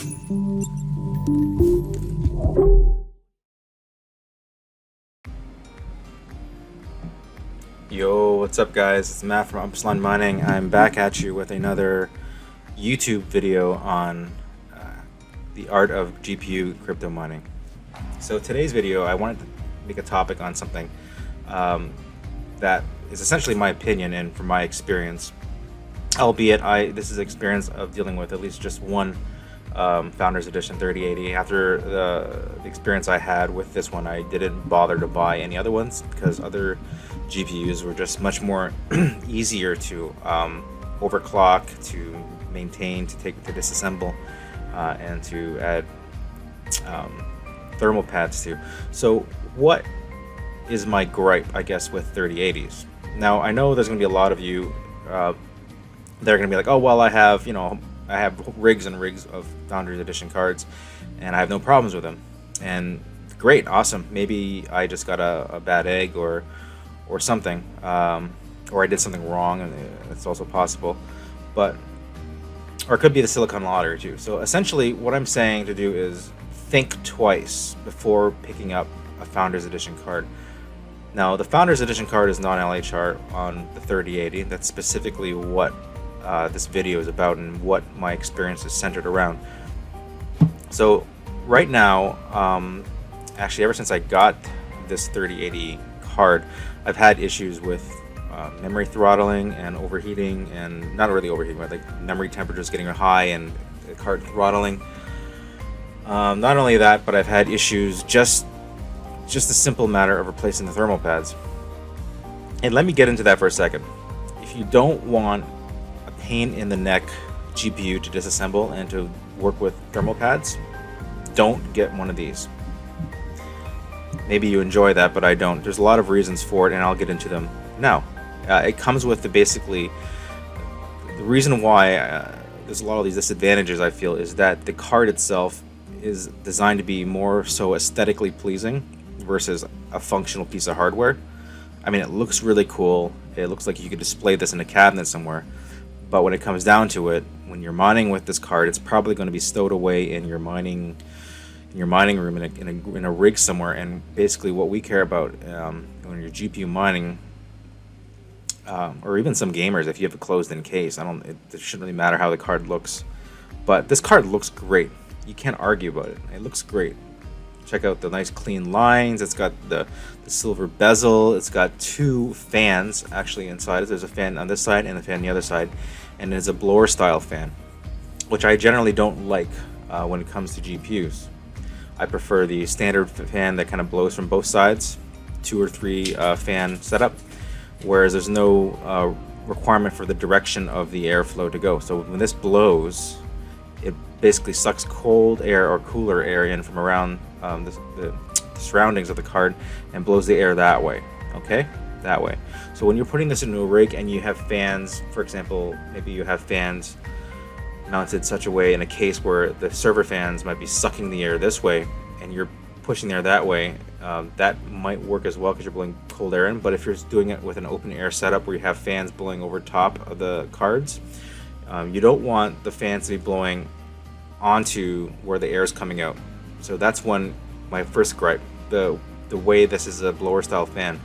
Yo, what's up guys? It's Matt from Upslide Mining. I'm back at you with another YouTube video on the art of GPU crypto mining. So today's video, I wanted to make a topic on something that is essentially my opinion and from my experience, albeit this is experience of dealing with at least just one Founders Edition 3080. After the experience I had with this one, I didn't bother to buy any other ones because other GPUs were just much more easier to overclock, to maintain, to disassemble, and to add thermal pads to. So what is my gripe, I guess, with 3080s? Now, I know there's going to be a lot of you that are going to be like, oh, well, I have rigs and rigs of Founders Edition cards, and I have no problems with them. And great, awesome. Maybe I just got a bad egg or something, or I did something wrong, and it's also possible. Or it could be the silicon lottery too. So essentially, what I'm saying to do is think twice before picking up a Founders Edition card. Now, the Founders Edition card is non-LHR on the 3080. That's specifically what this video is about and what my experience is centered around. So right now, actually ever since I got this 3080 card, I've had issues with memory throttling and overheating, and not really overheating, but like memory temperatures getting high and the card throttling. Not only that, but I've had issues just the simple matter of replacing the thermal pads. And let me get into that for a second. If you don't want a pain in the neck GPU to disassemble and to work with thermal pads, don't get one of these. Maybe you enjoy that, but I don't. There's a lot of reasons for it, and I'll get into them now. It comes with the reason why there's a lot of these disadvantages, I feel, is that the card itself is designed to be more so aesthetically pleasing versus a functional piece of hardware. I mean, it looks really cool. It looks like you could display this in a cabinet somewhere. But when it comes down to it, when you're mining with this card, it's probably going to be stowed away in your mining room in a rig somewhere. And basically what we care about when you're GPU mining, or even some gamers, if you have a closed-in case, it shouldn't really matter how the card looks. But this card looks great. You can't argue about it. It looks great. Check out the nice clean lines. It's got the silver bezel. It's got two fans actually inside it. There's a fan on this side and a fan on the other side, and it's a blower style fan, which I generally don't like when it comes to GPUs. I prefer the standard fan that kind of blows from both sides, 2 or 3 fan setup, whereas there's no requirement for the direction of the airflow to go. So when this blows, it basically sucks cold air or cooler air in from around the surroundings of the card and blows the air that way. Okay, that way. So when you're putting this into a rig and you have fans, for example, maybe you have fans mounted such a way in a case where the server fans might be sucking the air this way and you're pushing the air that way, that might work as well because you're blowing cold air in. But if you're doing it with an open air setup where you have fans blowing over top of the cards, you don't want the fans to be blowing onto where the air is coming out. So that's my first gripe, the way this is a blower style fan.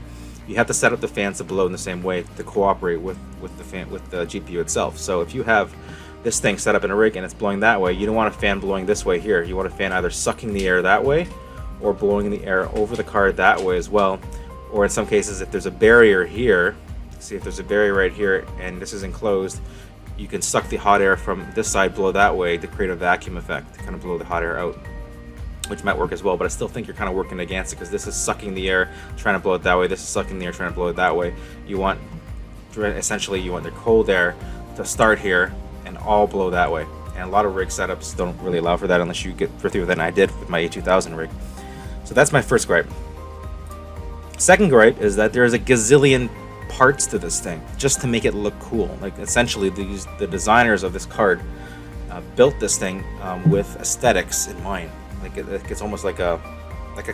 You have to set up the fans to blow in the same way to cooperate with the GPU itself. So if you have this thing set up in a rig and it's blowing that way, you don't want a fan blowing this way here. You want a fan either sucking the air that way or blowing the air over the card that way as well. Or in some cases, if there's a barrier here, see if there's a barrier right here and this is enclosed, you can suck the hot air from this side, blow that way to create a vacuum effect to kind of blow the hot air out, which might work as well. But I still think you're kind of working against it because this is sucking the air, trying to blow it that way. This is sucking the air, trying to blow it that way. Essentially, you want the cold air to start here and all blow that way. And a lot of rig setups don't really allow for that unless you get through with it, and I did with my A2000 rig. So that's my first gripe. Second gripe is that there's a gazillion parts to this thing just to make it look cool. Like essentially the designers of this card built this thing with aesthetics in mind. Like it's almost like a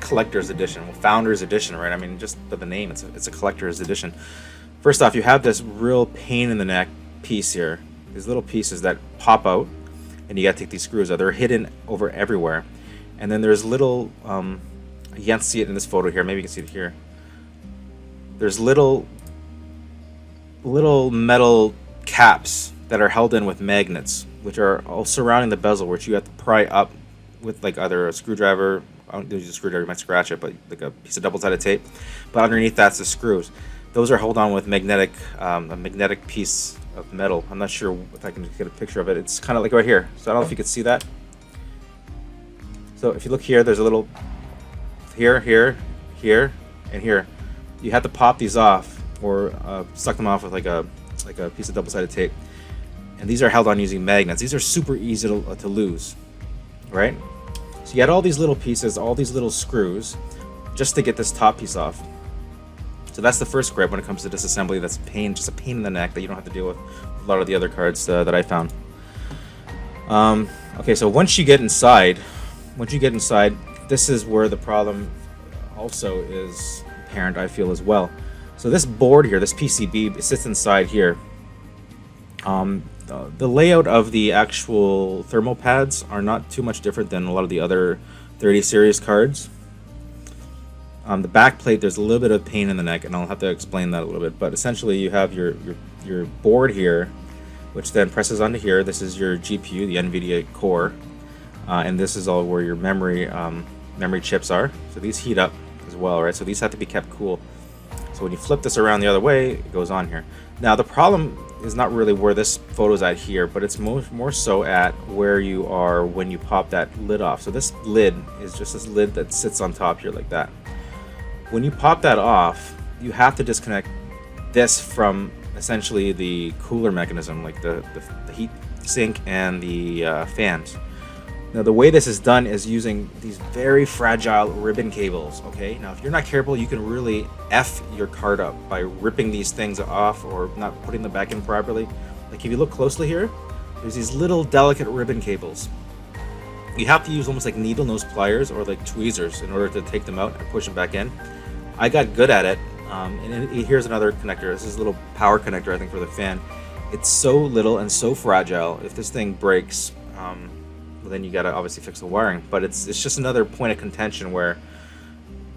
collector's edition, well, founder's edition, right? I mean, just by the name, it's a collector's edition. First off, you have this real pain in the neck piece here, these little pieces that pop out, and you got to take these screws out. They're hidden over everywhere. And then there's little, you can't see it in this photo here, maybe you can see it here. There's little metal caps that are held in with magnets, which are all surrounding the bezel, which you have to pry up with like either a screwdriver. I don't use a screwdriver, you might scratch it, but like a piece of double-sided tape. But underneath that's the screws. Those are held on with a magnetic piece of metal. I'm not sure if I can get a picture of it. It's kind of like right here. So I don't know if you could see that. So if you look here, there's a little here, and here. You have to pop these off or suck them off with like a piece of double-sided tape. And these are held on using magnets. These are super easy to lose, right? So you got all these little pieces, all these little screws, just to get this top piece off. So that's the first gripe when it comes to disassembly. That's just a pain in the neck that you don't have to deal with a lot of the other cards that I found. Okay, so once you get inside, this is where the problem also is apparent, I feel, as well. So this board here, this PCB, it sits inside here. The layout of the actual thermal pads are not too much different than a lot of the other 30 series cards. The back plate, there's a little bit of pain in the neck, and I'll have to explain that a little bit. But essentially, you have your board here, which then presses onto here. This is your GPU, the NVIDIA core, and this is all where your memory chips are. So these heat up as well, right? So these have to be kept cool. So when you flip this around the other way, it goes on here. Now the problem is not really where this photo's at here, but it's more so at where you are when you pop that lid off. So this lid is just this lid that sits on top here like that. When you pop that off, you have to disconnect this from essentially the cooler mechanism, like the heat sink and the fans. Now the way this is done is using these very fragile ribbon cables, okay? Now if you're not careful, you can really F your card up by ripping these things off or not putting them back in properly. Like if you look closely here, there's these little delicate ribbon cables. You have to use almost like needle nose pliers or like tweezers in order to take them out and push them back in. I got good at it, and here's another connector. This is a little power connector, I think, for the fan. It's so little and so fragile. If this thing breaks, well, then you gotta obviously fix the wiring. But it's just another point of contention where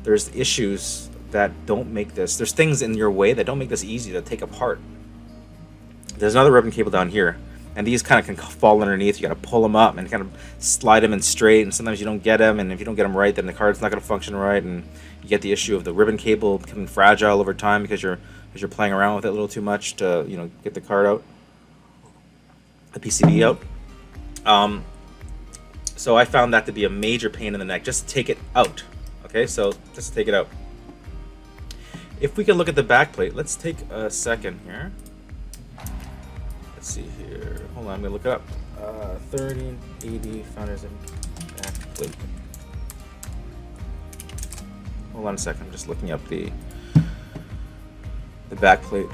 there's issues that don't make this. There's things in your way that don't make this easy to take apart. There's another ribbon cable down here, and these kind of can fall underneath. You gotta pull them up and kind of slide them in straight, and sometimes you don't get them, and if you don't get them right, then the card's not gonna function right, and you get the issue of the ribbon cable becoming fragile over time because you're playing around with it a little too much to get the card out, the PCB out. So I found that to be a major pain in the neck. Just take it out. Okay, so just take it out. If we can look at the back plate, let's take a second here. Let's see here. Hold on, I'm gonna look it up. 3080 founders and back plate. Hold on a second. I'm just looking up the back plate.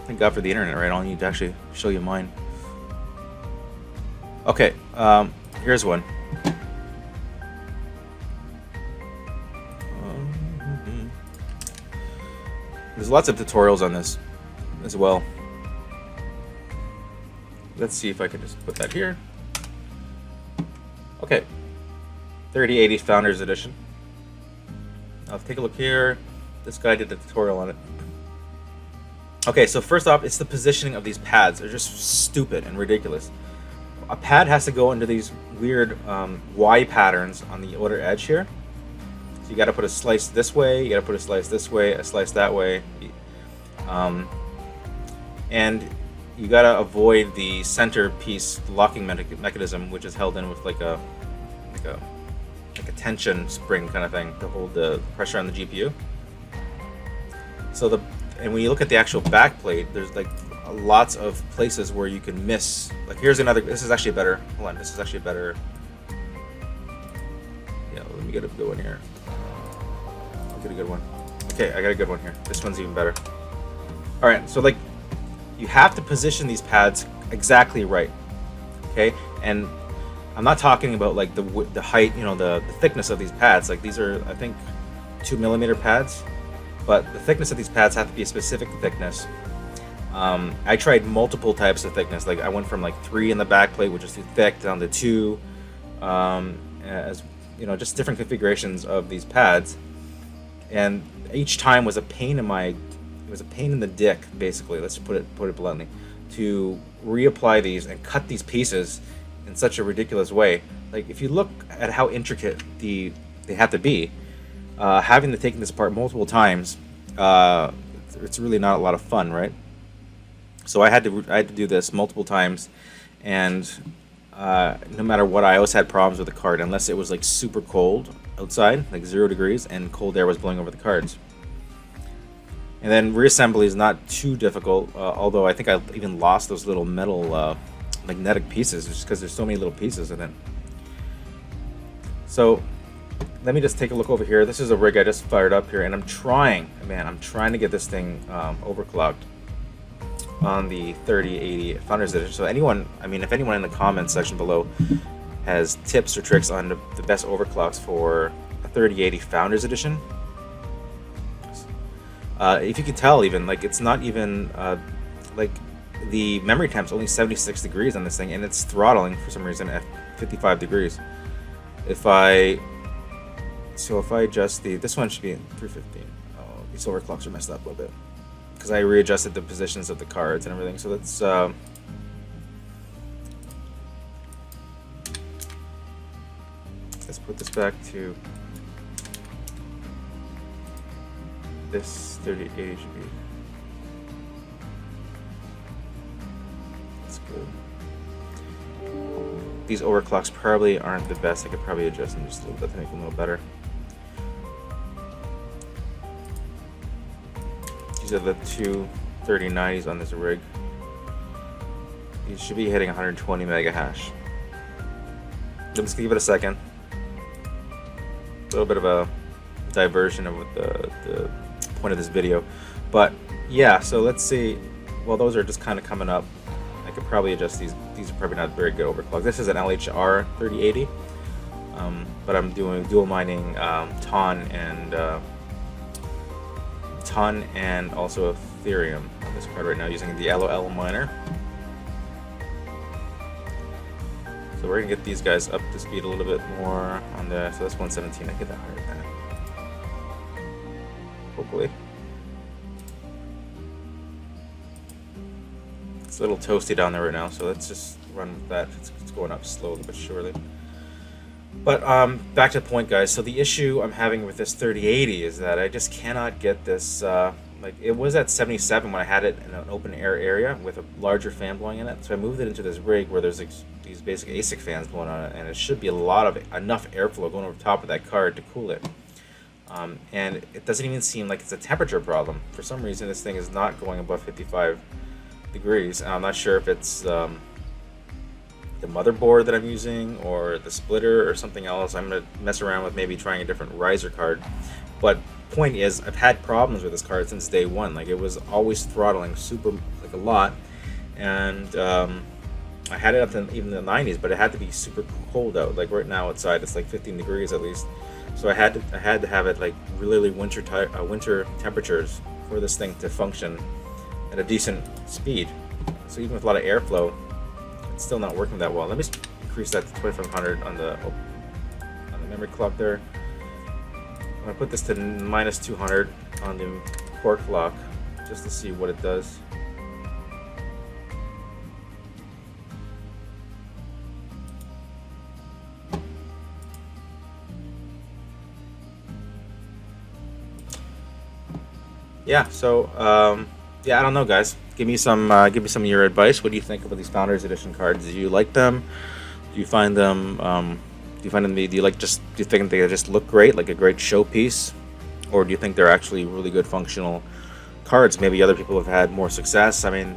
Thank God for the internet, right? I don't need to actually show you mine. Okay, here's one. There's lots of tutorials on this as well. Let's see if I can just put that here. Okay, 3080 Founders Edition. Now take a look here. This guy did a tutorial on it. Okay, so first off, it's the positioning of these pads. They're just stupid and ridiculous. A pad has to go into these weird Y patterns on the outer edge here. So you got to put a slice this way, you got to put a slice this way, a slice that way, and you got to avoid the center piece locking mechanism, which is held in with like a tension spring kind of thing to hold the pressure on the GPU. So and when you look at the actual back plate, there's like lots of places where you can miss. Like here's another. This is actually better. Hold on. This is actually better. Yeah, let me get a good one here. I'll get a good one. Okay, I got a good one here. This one's even better. All right. So like, you have to position these pads exactly right. Okay, and I'm not talking about like the height, the thickness of these pads. Like these are, I think, 2mm pads. but the thickness of these pads have to be a specific thickness. I tried multiple types of thickness. Like I went from like 3 in the back plate, which is too thick, down to 2. As you know, just different configurations of these pads, and each time was a pain in the dick, basically. Let's put it bluntly, to reapply these and cut these pieces in such a ridiculous way. Like if you look at how intricate they have to be, having to take this apart multiple times, it's really not a lot of fun, right? So I had to do this multiple times, and no matter what, I always had problems with the card unless it was like super cold outside, like 0 degrees, and cold air was blowing over the cards. And then reassembly is not too difficult, although I think I even lost those little metal magnetic pieces just because there's so many little pieces in it. So let me just take a look over here. This is a rig I just fired up here, and I'm trying to get this thing overclocked on the 3080 Founders Edition. So anyone, if anyone in the comments section below has tips or tricks on the best overclocks for a 3080 Founders Edition, if you can tell, even like it's not even like the memory temp's only 76 degrees on this thing, and it's throttling for some reason at 55 degrees. If I adjust this one should be 315. Oh, these overclocks are messed up a little bit because I readjusted the positions of the cards and everything. So let's put this back to this 3080 should be. That's good. These overclocks probably aren't the best. I could probably adjust them just a little bit to make them a little better. These are the two 3090s on this rig. These should be hitting 120 mega hash. I'm just gonna give it a second. A little bit of a diversion of what the point of this video, but yeah. So let's see. Well, those are just kind of coming up. I could probably adjust these. These are probably not very good overclock. This is an LHR 3080, but I'm doing dual mining TON and also Ethereum on this card right now using the LOL miner. So we're gonna get these guys up to speed a little bit more on the. So that's 117. I get that higher than that. Hopefully. It's a little toasty down there right now, so let's just run with that. It's going up slowly but surely. But back to the point, guys. So the issue I'm having with this 3080 is that I just cannot get this. Like it was at 77 when I had it in an open air area with a larger fan blowing in it. So I moved it into this rig where there's these basic ASIC fans blowing on it, and it should be enough airflow going over top of that card to cool it. And it doesn't even seem like it's a temperature problem. For some reason, this thing is not going above 55 degrees. I'm not sure if it's the motherboard that I'm using or the splitter or something else. I'm gonna mess around with maybe trying a different riser card. But point is, I've had problems with this card since day one. Like it was always throttling super, like a lot, and I had it up to even the 90s, but it had to be super cold out. Like right now outside, it's like 15 degrees at least. So I had to have it like really winter temperatures for this thing to function at a decent speed. So even with a lot of airflow, it's still not working that well. Let me increase that to 2500 on the memory clock there. I'm gonna put this to minus 200 on the core clock just to see what it does. Yeah, so yeah, I don't know, guys. Give me some of your advice. What do you think about these Founders Edition cards? Do you like them? Do you find them? Do you think they just look great, like a great showpiece, or do you think they're actually really good functional cards? Maybe other people have had more success. I mean,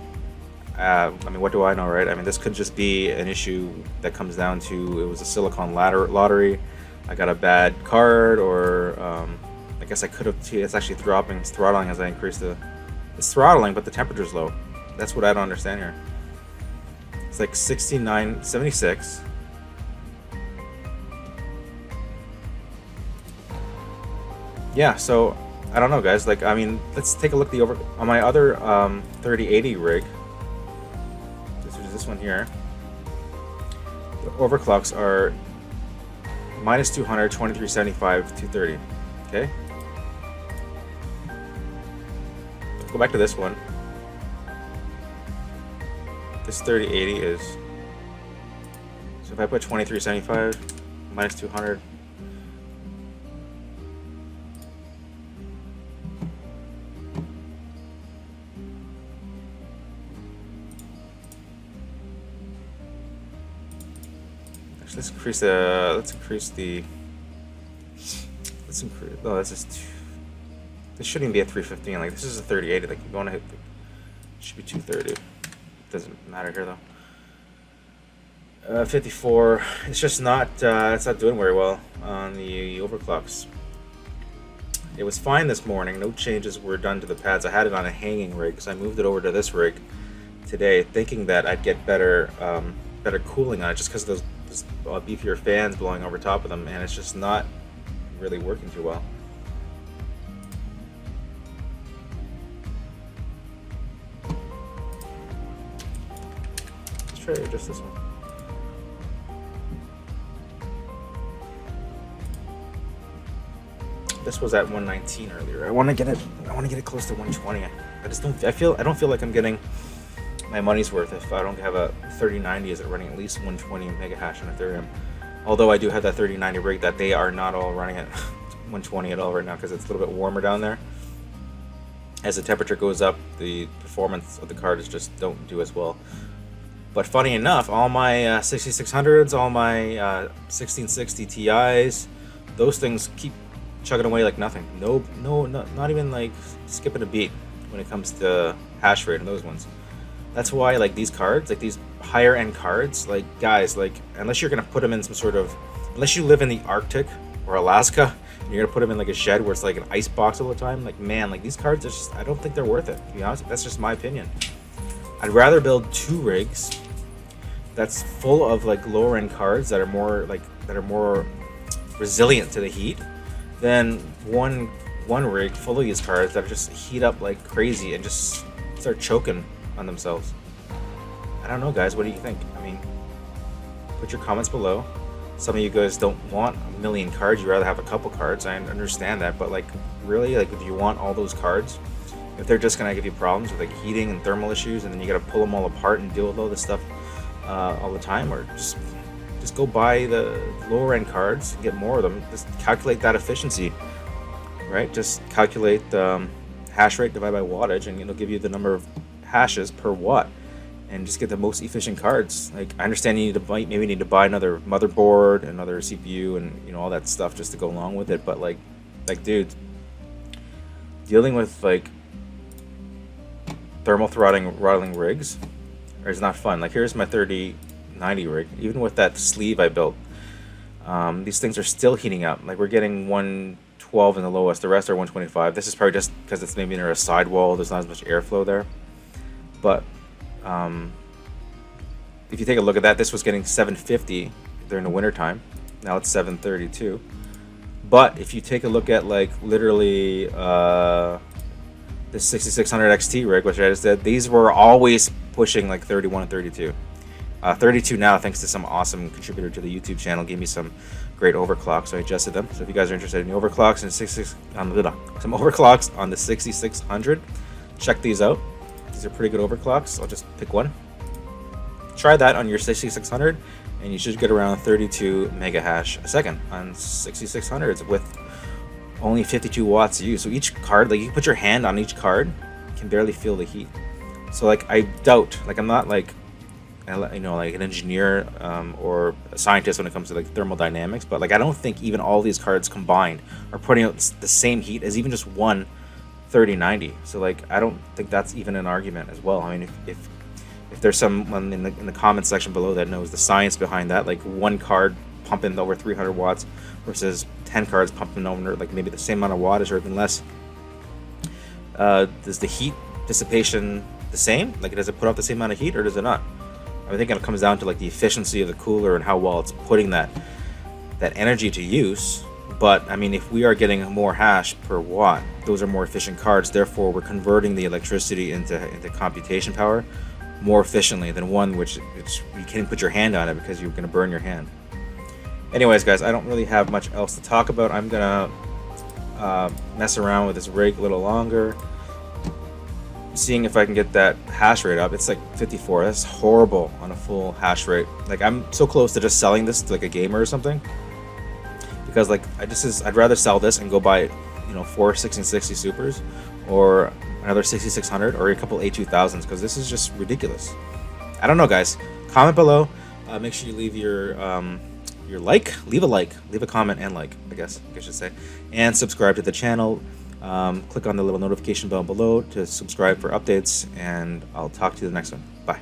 what do I know, right? I mean, this could just be an issue that comes down to it was a silicon lottery. I got a bad card, or I guess I could have. It's actually throttling as I increase the. It's throttling, but the temperature's low. That's what I don't understand here. It's like 69, 76. Yeah, so I don't know, guys. Like, I mean, let's take a look on my other 3080 rig. This is this one here. The overclocks are minus 200, 2375, 230. Okay. Go back to this one. This 3080 is. So if I put 2375 minus 200. Let's increase the. Oh, this is. This shouldn't even be a 315. Like, this is a 3080. Like, you want to hit. It should be 230. Doesn't matter here though. 54. It's just not. It's not doing very well on the overclocks. It was fine this morning. No changes were done to the pads. I had it on a hanging rig, so I moved it over to this rig today, thinking that I'd get better cooling on it, just because of those beefier fans blowing over top of them, and it's just not really working too well. Let's try just this one. This was at 119 earlier. I want to get it close to 120. I don't feel like I'm getting my money's worth if I don't have a 3090 is it running at least 120 mega hash on Ethereum. Although I do have that 3090 rig that they are not all running at 120 at all right now, because it's a little bit warmer down there. As the temperature goes up, the performance of the card is just don't do as well. But funny enough, all my 6600s, all my 1660 Ti's, those things keep chugging away like nothing. Not even like skipping a beat when it comes to hash rate on those ones. That's why, like, these cards, like these higher end cards, like, guys, like, unless you're gonna put them in some sort of, unless you live in the Arctic or Alaska, and you're gonna put them in like a shed where it's like an ice box all the time, like, man, like, these cards are just, I don't think they're worth it, to be honest. That's just my opinion. I'd rather build 2 rigs that's full of like lower end cards that are more resilient to the heat than one rig full of these cards that just heat up like crazy and just start choking on themselves. I don't know, guys. What do you think? I mean, put your comments below. Some of you guys don't want a million cards. You rather have a couple cards. I understand that, but like, really, like, if you want all those cards, if they're just gonna give you problems with like heating and thermal issues, and then you gotta pull them all apart and deal with all this stuff all the time, or just go buy the lower end cards, get more of them. Just calculate that efficiency, right? Just calculate the hash rate divided by wattage, and it'll give you the number of hashes per watt, and just get the most efficient cards. Like, I understand you maybe need to buy another motherboard, another CPU, and all that stuff just to go along with it. But like dude, dealing with like thermal throttling rigs is not fun. Like, here's my 3090 rig. Even with that sleeve I built, these things are still heating up. Like, we're getting 112 in the lowest. The rest are 125. This is probably just because it's maybe near a sidewall. There's not as much airflow there. But if you take a look at that, this was getting 750 during the winter time. Now it's 732. But if you take a look at like literally this 6600 XT rig, which I just did, these were always pushing like 31 and 32. 32 now, thanks to some awesome contributor to the YouTube channel, gave me some great overclocks, so I adjusted them. So if you guys are interested in the overclocks and some overclocks on the 6600, check these out. These are pretty good overclocks. I'll just pick one. Try that on your 6600, and you should get around 32 mega hash a second on 6600s with only 52 watts used. So each card, like, you can put your hand on each card, you can barely feel the heat. So like, I doubt, like, I'm not like, like an engineer or a scientist when it comes to like thermodynamics, but like, I don't think even all these cards combined are putting out the same heat as even just one 3090. So like, I don't think that's even an argument as well. I mean, if there's someone in the comment section below that knows the science behind that, like one card pumping over 300 watts versus 10 cards pumping over like maybe the same amount of wattage or even less, does the heat dissipation the same? Like, does it put out the same amount of heat or does it not? I think it comes down to like the efficiency of the cooler and how well it's putting that energy to use But I mean, if we are getting more hash per watt, those are more efficient cards. Therefore, we're converting the electricity into computation power more efficiently than one which you can't put your hand on it because you're going to burn your hand. Anyways, guys, I don't really have much else to talk about. I'm gonna mess around with this rig a little longer, seeing if I can get that hash rate up. It's like 54. That's horrible on a full hash rate. Like, I'm so close to just selling this to like a gamer or something, because like I'd rather sell this and go buy, you know, 4 1660 supers or another 6600 or a couple A2000s, because this is just ridiculous. I don't know, guys. Comment below. Make sure you leave your leave a comment and like, I guess I should say, and subscribe to the channel. Click on the little notification bell below to subscribe for updates, and I'll talk to you the next one. Bye.